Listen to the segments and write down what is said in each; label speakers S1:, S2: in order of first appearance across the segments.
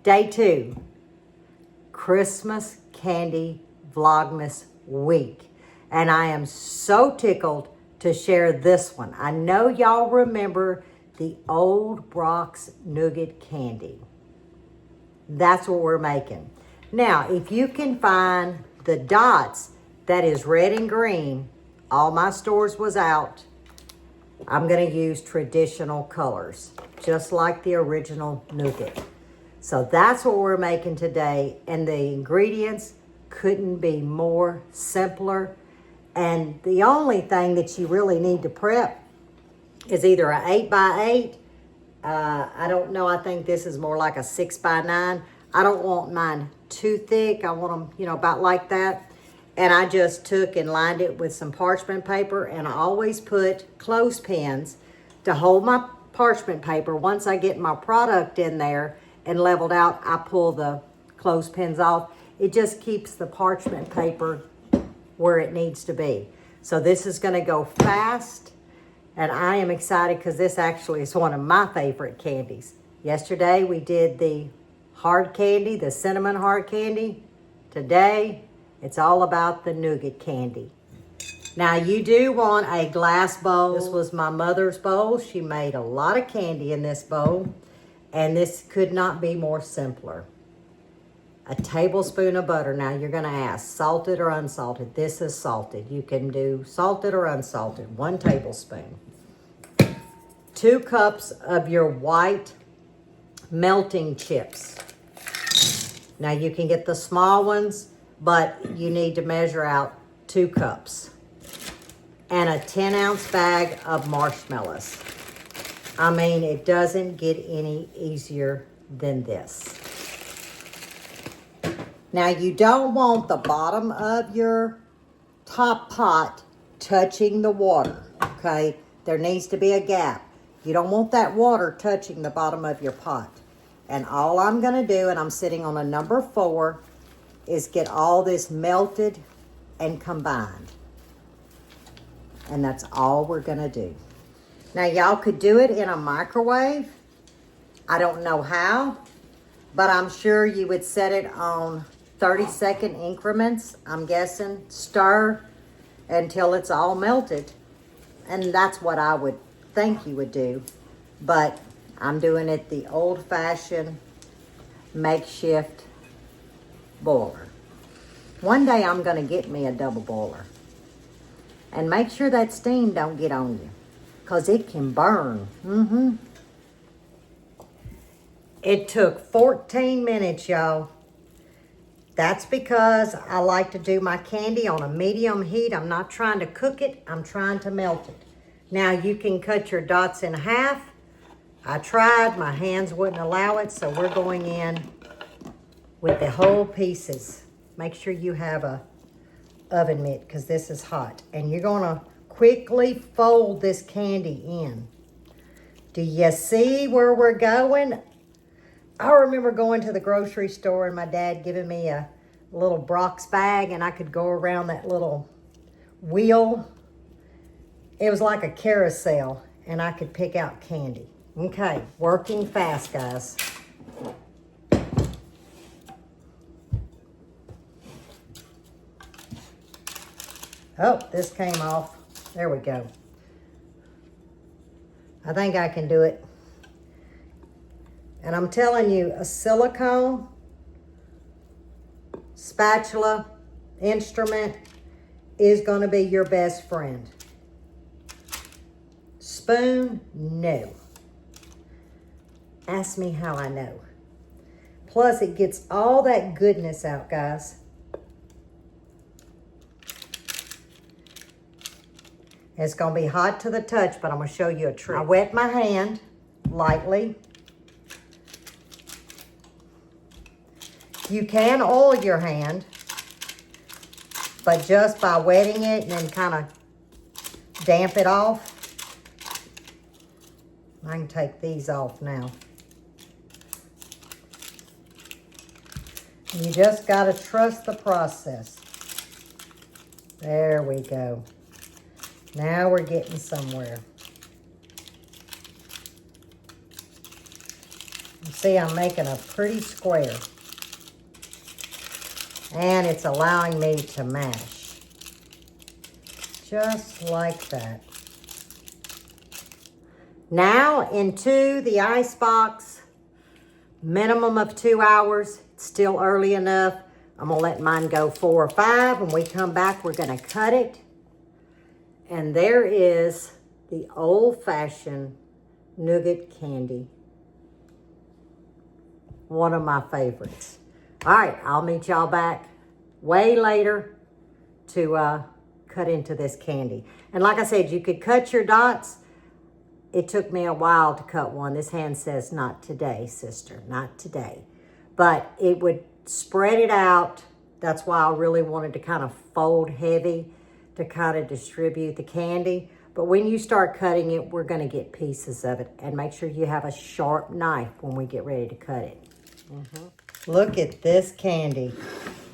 S1: Day 2, Christmas candy Vlogmas week. And I am so tickled to share this one. I know y'all remember the old Brach's Nougat candy. That's what we're making. Now, if you can find the dots that is red and green, all my stores was out. I'm gonna use traditional colors, just like the original Nougat. So that's what we're making today, and the ingredients couldn't be more simpler. And the only thing that you really need to prep is either an 8x8. I don't know, I think this is more like a 6x9. I don't want mine too thick. I want them, about like that. And I just took and lined it with some parchment paper, and I always put clothespins to hold my parchment paper. Once I get my product in there and leveled out, I pull the clothespins off. It just keeps the parchment paper where it needs to be. So this is gonna go fast, and I am excited because this actually is one of my favorite candies. Yesterday we did the hard candy, the cinnamon hard candy. Today, it's all about the nougat candy. Now you do want a glass bowl. This was my mother's bowl. She made a lot of candy in this bowl, and this could not be more simpler. A tablespoon of butter. Now you're gonna ask, salted or unsalted? This is salted. You can do salted or unsalted, 1 tablespoon. 2 cups of your white melting chips. Now you can get the small ones, but you need to measure out 2 cups. And a 10-ounce bag of marshmallows. I mean, it doesn't get any easier than this. Now you don't want the bottom of your top pot touching the water, okay? There needs to be a gap. You don't want that water touching the bottom of your pot. And all I'm gonna do, and I'm sitting on a number 4, is get all this melted and combined. And that's all we're gonna do. Now y'all could do it in a microwave. I don't know how, but I'm sure you would set it on 30-second increments, I'm guessing. Stir until it's all melted. And that's what I would think you would do. But I'm doing it the old-fashioned makeshift boiler. One day I'm gonna get me a double boiler. And make sure that steam don't get on you, because it can burn. It took 14 minutes, y'all. That's because I like to do my candy on a medium heat. I'm not trying to cook it, I'm trying to melt it. Now you can cut your dots in half. I tried, my hands wouldn't allow it, so we're going in with the whole pieces. Make sure you have a oven mitt, because this is hot. And you're gonna quickly fold this candy in. Do you see where we're going? I remember going to the grocery store and my dad giving me a little Brach's bag, and I could go around that little wheel. It was like a carousel, and I could pick out candy. Okay, working fast, guys. Oh, this came off. There we go. I think I can do it. And I'm telling you, a silicone spatula instrument is going to be your best friend. Spoon, no. Ask me how I know. Plus, it gets all that goodness out, guys. It's going to be hot to the touch, but I'm going to show you a trick. I wet my hand lightly. You can oil your hand, but just by wetting it and then kind of damp it off. I can take these off now. You just got to trust the process. There we go. Now we're getting somewhere. See, I'm making a pretty square. And it's allowing me to mash. Just like that. Now into the ice box. Minimum of 2 hours. It's still early enough. I'm gonna let mine go 4 or 5. When we come back, we're gonna cut it. And there is the old-fashioned nougat candy. One of my favorites. All right, I'll meet y'all back way later to cut into this candy. And like I said, you could cut your dots. It took me a while to cut one. This hand says, not today, sister, not today. But it would spread it out. That's why I really wanted to kind of fold heavy to kind of distribute the candy. But when you start cutting it, we're gonna get pieces of it. And make sure you have a sharp knife when we get ready to cut it. Look at this candy.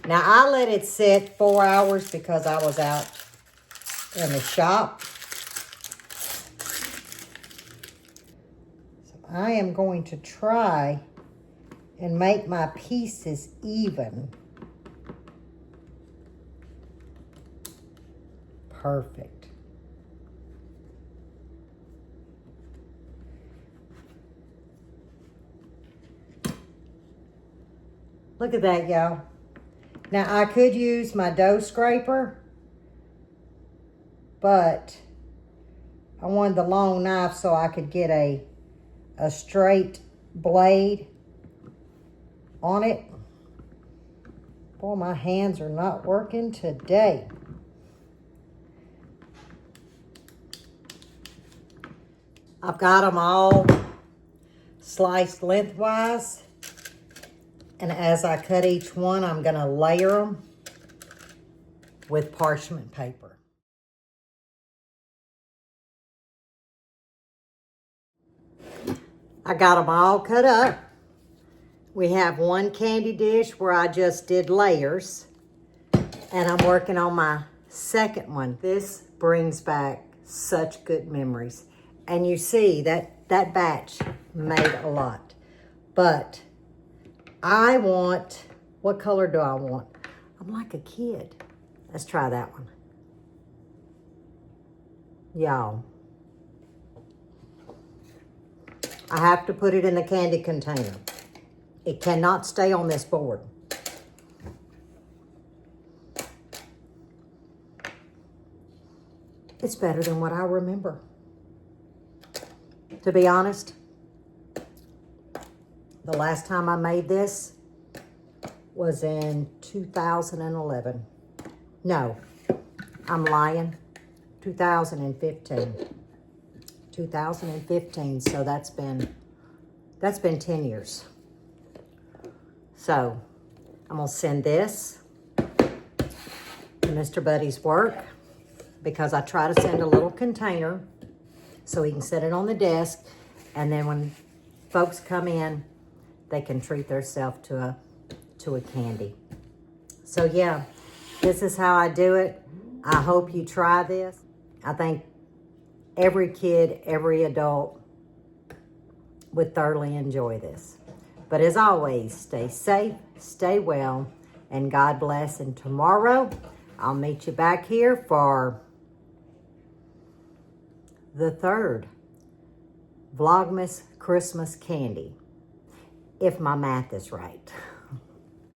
S1: Now, I let it sit 4 hours because I was out in the shop. So I am going to try and make my pieces even. Perfect. Look at that, y'all. Now, I could use my dough scraper, but I wanted the long knife so I could get a straight blade on it. Boy, my hands are not working today. I've got them all sliced lengthwise. And as I cut each one, I'm gonna layer them with parchment paper. I got them all cut up. We have one candy dish where I just did layers. And I'm working on my second one. This brings back such good memories. And you see that batch made a lot. But I want, what color do I want? I'm like a kid. Let's try that one. Y'all. I have to put it in the candy container. It cannot stay on this board. It's better than what I remember. To be honest, the last time I made this was in 2011. No, I'm lying. 2015. 2015, so that's been 10 years. So I'm gonna send this to Mr. Buddy's work because I try to send a little container so he can set it on the desk, and then when folks come in, they can treat themselves to a candy. So yeah, this is how I do it. I hope you try this. I think every kid, every adult would thoroughly enjoy this. But as always, stay safe, stay well, and God bless. And tomorrow, I'll meet you back here for the third Vlogmas Christmas candy, if my math is right.